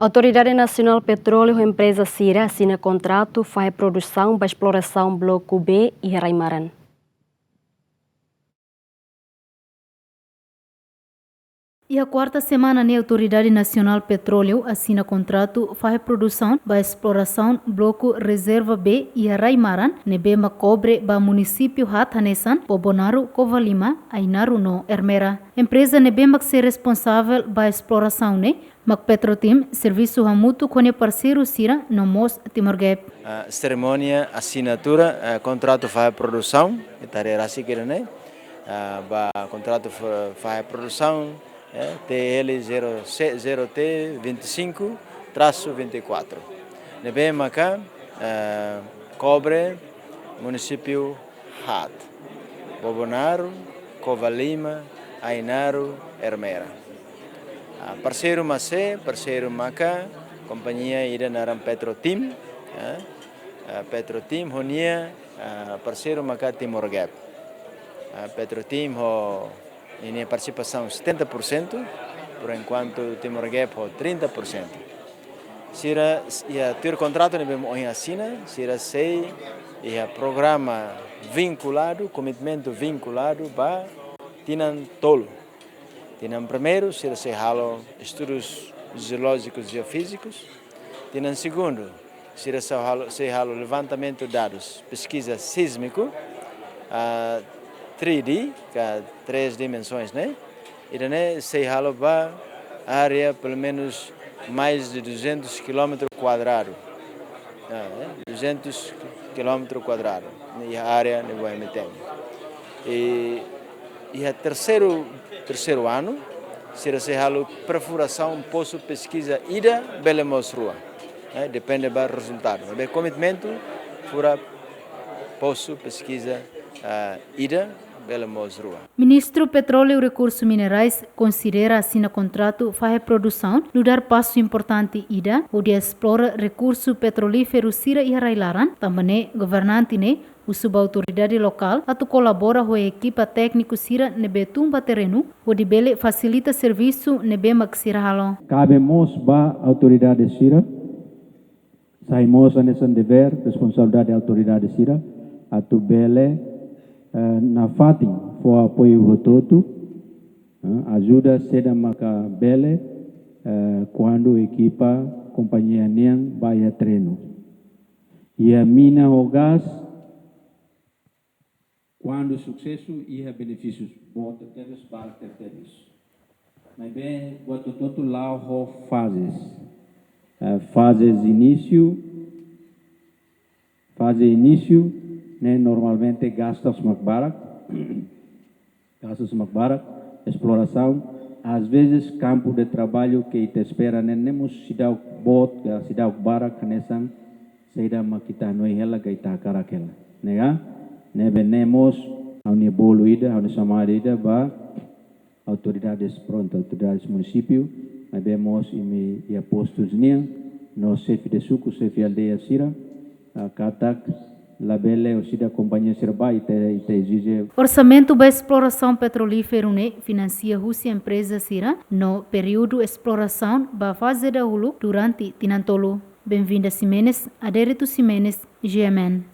Autoridade Nacional Petróleo e Empresa Cira assina contrato para a produção para exploração Bloco B e Raimaran. E a quarta semana, a Autoridade Nacional Petróleo assina contrato para a produção para exploração Bloco Reserva B e Raimaran, nebema cobre para município Hatanesan, Bobonaro, Covalima, Ainaru no Ermera. Empresa nebema que ser responsável para a exploração, né? Mac Petrotim, serviço hamuto com o parceiro Cira, no Mos Timor-Gep. Cerimônia, assinatura, contrato para a produção, estaria assim que né? Contrato para a produção, TL 0T25-24. Nebema cá, cobre, município Hat, Bobonaro, Covalima, Ainaru, Ermera. Parceiro Macé, parceiro Maca, companhia ida naram Petrotim, Petrotim honia parceiro Maca Timor-Gep. Petrotim em participação 70%, por enquanto Timor-Gep 30%. Sira ia ter contrato ne bem assina, sira sei ia programa vinculado, comitimento vinculado ba tinan tolo. Tinam primeiro, se halo estudos geológicos e geofísicos. Tinam segundo, se halo levantamento de dados, pesquisa sísmico, 3D, que é 3 dimensões, né? E daí se halo para área pelo menos mais de 200 km quadrados. 200 km quadrados, e a área de Boemetem. E a terceiro ano, se halo perfuração, poço pesquisa ida, belemos rua. Depende do resultado. O comitimento fura poço pesquisa ida, belemos rua. Ministro Petróleo e Recursos Minerais considera assina contrato para a produção, no dar passo importante ida, onde explora recurso petrolífero Cira e Railaran, também governante né, o subautoridade local, atu colabora com a equipa técnico Cira nebe tumba terreno, onde bele facilita serviço nebe maxira halon. Cabemos ba autoridade Cira, saímos nesse dever, responsabilidade da autoridade Cira, atu bele na fatin for apoio todo, ajuda seda maka bele quando equipa companhia niang vai a treino. E a mina o gás quando sucesso e benefícios bota terres para terceiros. Mas bem, bota todo lá fases. Fases início, né, normalmente gastos macbarak, exploração, às vezes campo de trabalho que te espera, né, nemos cidade bot, cidade barak nesan, seida makita noi hela gaita karakela, né? Nemos a evoluída, a samarida ba autoridades pronto, autoridades município, vemos e postos nia, no chefe de suco, chefe aldeia Cira, a Katak, labele o Cida companhia Cirba e te exige. Orçamento para exploração petrolífero né, financia Rússia empresa Cira no período exploração ba fase da hulu durante Tinantolo. Bem-vinda Ximenes, Adérito Ximenes, GMN.